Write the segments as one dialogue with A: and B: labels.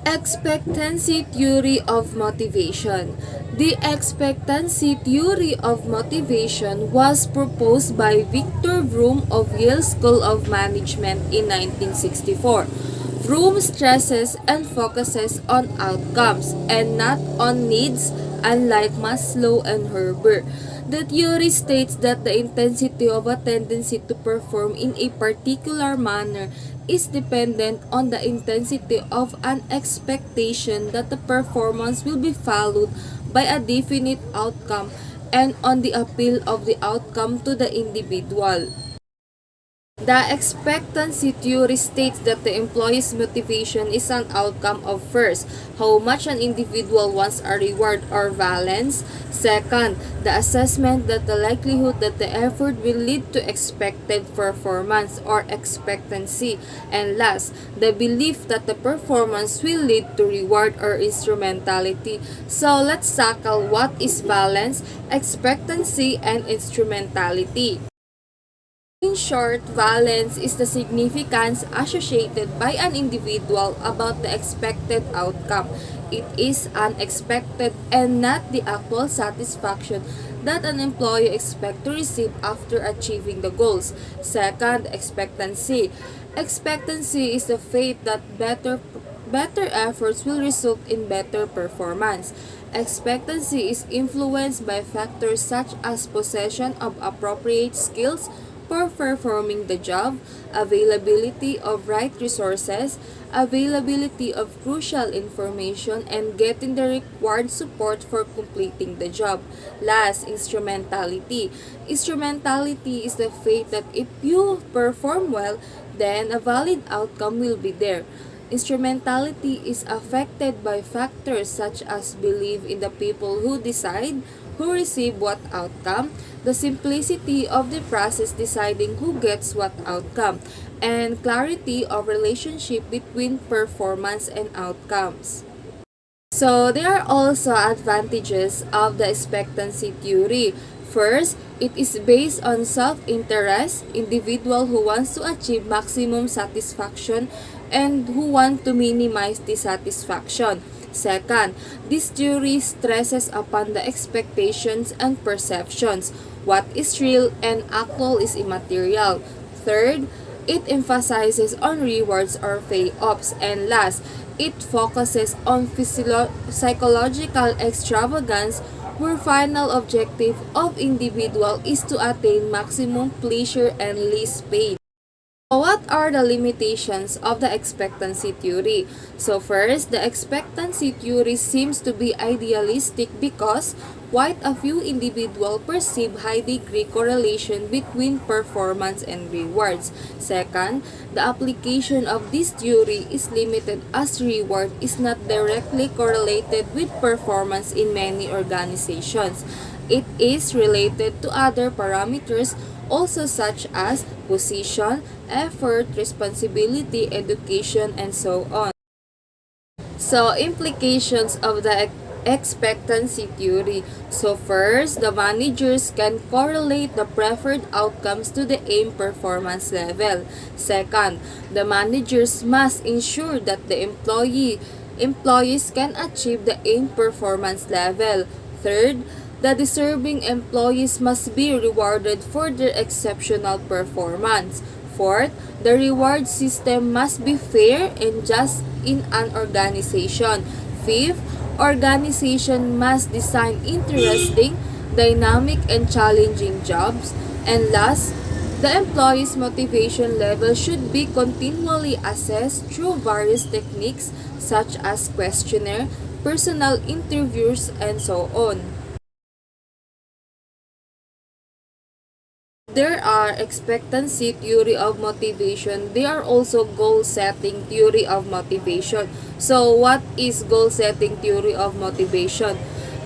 A: Expectancy theory of motivation. The expectancy theory of motivation was proposed by Victor Vroom of Yale School of Management in 1964. Vroom stresses and focuses on outcomes and not on needs, unlike Maslow and Herber. The theory states that the intensity of a tendency to perform in a particular manner is dependent on the intensity of an expectation that the performance will be followed by a definite outcome and on the appeal of the outcome to the individual. The expectancy theory states that the employee's motivation is an outcome of first, how much an individual wants a reward or valence. Second, the assessment that the likelihood that the effort will lead to expected performance or expectancy. And last, the belief that the performance will lead to reward or instrumentality. So let's tackle what is valence, expectancy, and instrumentality. In short, valence is the significance associated by an individual about the expected outcome. It is unexpected and not the actual satisfaction that an employee expects to receive after achieving the goals. Second, expectancy. Expectancy is the faith that better efforts will result in better performance. Expectancy is influenced by factors such as possession of appropriate skills for performing the job, availability of right resources, availability of crucial information, and getting the required support for completing the job. Last, instrumentality. Instrumentality is the faith that if you perform well, then a valid outcome will be there. Instrumentality is affected by factors such as belief in the people who decide, who receive what outcome, the simplicity of the process deciding who gets what outcome, and clarity of relationship between performance and outcomes. So there are also advantages of the expectancy theory. First, it is based on self-interest, individual who wants to achieve maximum satisfaction and who want to minimize dissatisfaction. Second, this theory stresses upon the expectations and perceptions. What is real and actual is immaterial. Third, it emphasizes on rewards or payoffs. And last, it focuses on psychological extravagance where final objective of individual is to attain maximum pleasure and least pain. So what are the limitations of the expectancy theory? So first, the expectancy theory seems to be idealistic because quite a few individuals perceive high degree correlation between performance and rewards. Second, the application of this theory is limited as reward is not directly correlated with performance in many organizations. It is related to other parameters also such as position, effort, responsibility, education, and so on. So, implications of the expectancy theory. So first, the managers can correlate the preferred outcomes to the aim performance level. Second, the managers must ensure that the employees can achieve the aim performance level. Third, the deserving employees must be rewarded for their exceptional performance. Fourth, the reward system must be fair and just in an organization. Fifth, organization must design interesting, dynamic, and challenging jobs. And last, the employee's motivation level should be continually assessed through various techniques such as questionnaire, personal interviews, and so on. There are expectancy theory of motivation. There are also goal setting theory of motivation. So what is goal setting theory of motivation?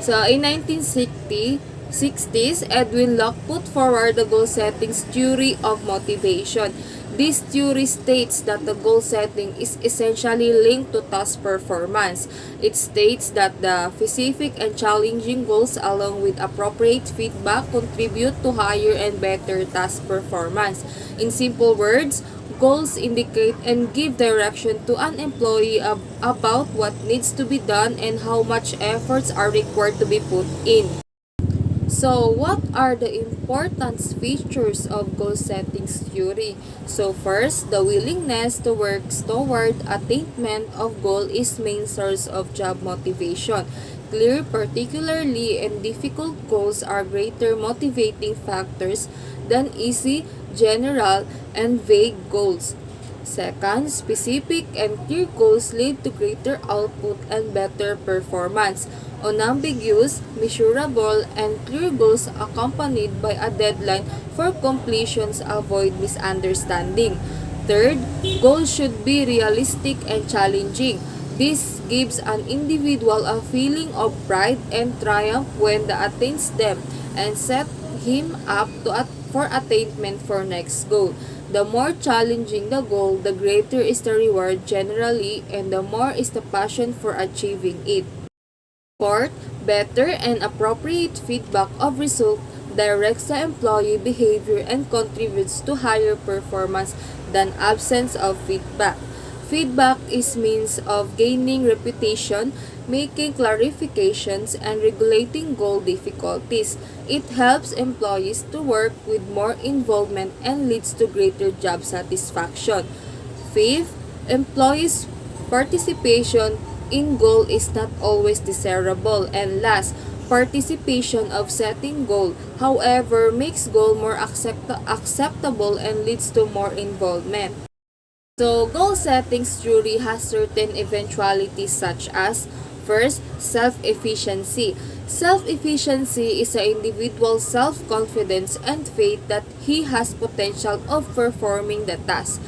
A: So in 1960s, Edwin Locke put forward the goal setting theory of motivation. This theory states that the goal setting is essentially linked to task performance. It states that the specific and challenging goals along with appropriate feedback contribute to higher and better task performance. In simple words, goals indicate and give direction to an employee about what needs to be done and how much efforts are required to be put in. So, what are the important features of goal setting theory? So, first, the willingness to work toward attainment of goal is main source of job motivation. Clear, particularly in difficult goals, are greater motivating factors than easy, general, and vague goals. Second, specific and clear goals lead to greater output and better performance. Unambiguous, measurable, and clear goals accompanied by a deadline for completions avoid misunderstanding. Third, goals should be realistic and challenging. This gives an individual a feeling of pride and triumph when they attains them and set him up for attainment for next goal. The more challenging the goal, the greater is the reward generally and the more is the passion for achieving it. Fourth, better and appropriate feedback of result directs the employee behavior and contributes to higher performance than absence of feedback. Feedback is means of gaining reputation, making clarifications, and regulating goal difficulties. It helps employees to work with more involvement and leads to greater job satisfaction. Fifth, employees' participation in goal is not always desirable. And last, participation of setting goal, however, makes goal more acceptable and leads to more involvement. So, goal setting theory has certain eventualities such as, first, self-efficiency. Self-efficiency is an individual's self-confidence and faith that he has potential of performing the task.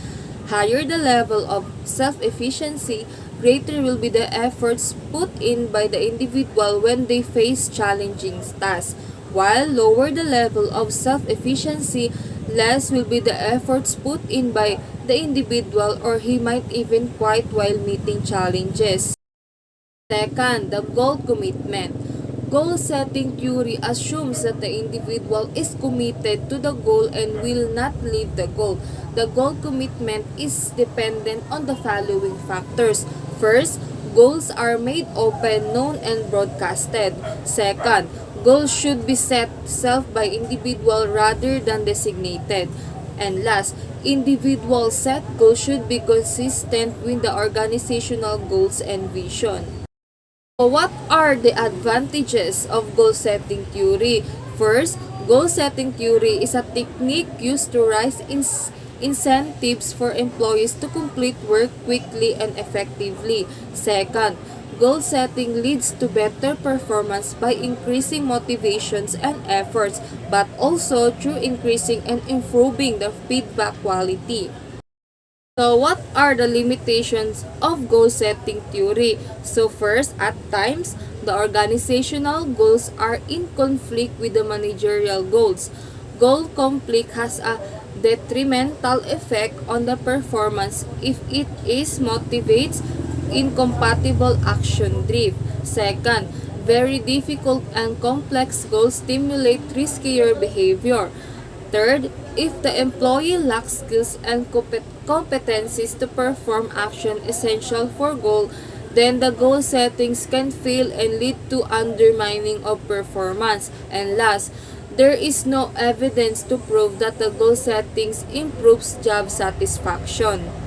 A: Higher the level of self-efficiency, greater will be the efforts put in by the individual when they face challenging tasks. While lower the level of self-efficiency, less will be the efforts put in by the individual or he might even quit while meeting challenges. Second, the goal commitment. Goal setting theory assumes that the individual is committed to the goal and will not leave the goal. The goal commitment is dependent on the following factors. First, goals are made open, known, and broadcasted. Second, goals should be set self by individual rather than designated. And last, individual set goals should be consistent with the organizational goals and vision. So what are the advantages of goal setting theory? First, goal setting theory is a technique used to raise incentives for employees to complete work quickly and effectively. Second, goal setting leads to better performance by increasing motivations and efforts, but also through increasing and improving the feedback quality. So, what are the limitations of goal setting theory? So, first, at times, the organizational goals are in conflict with the managerial goals. Goal conflict has a detrimental effect on the performance if it is motivates incompatible action drift. Second, very difficult and complex goals stimulate riskier behavior. Third, if the employee lacks skills and competencies to perform action essential for goal, then the goal settings can fail and lead to undermining of performance. And last, there is no evidence to prove that the goal settings improves job satisfaction.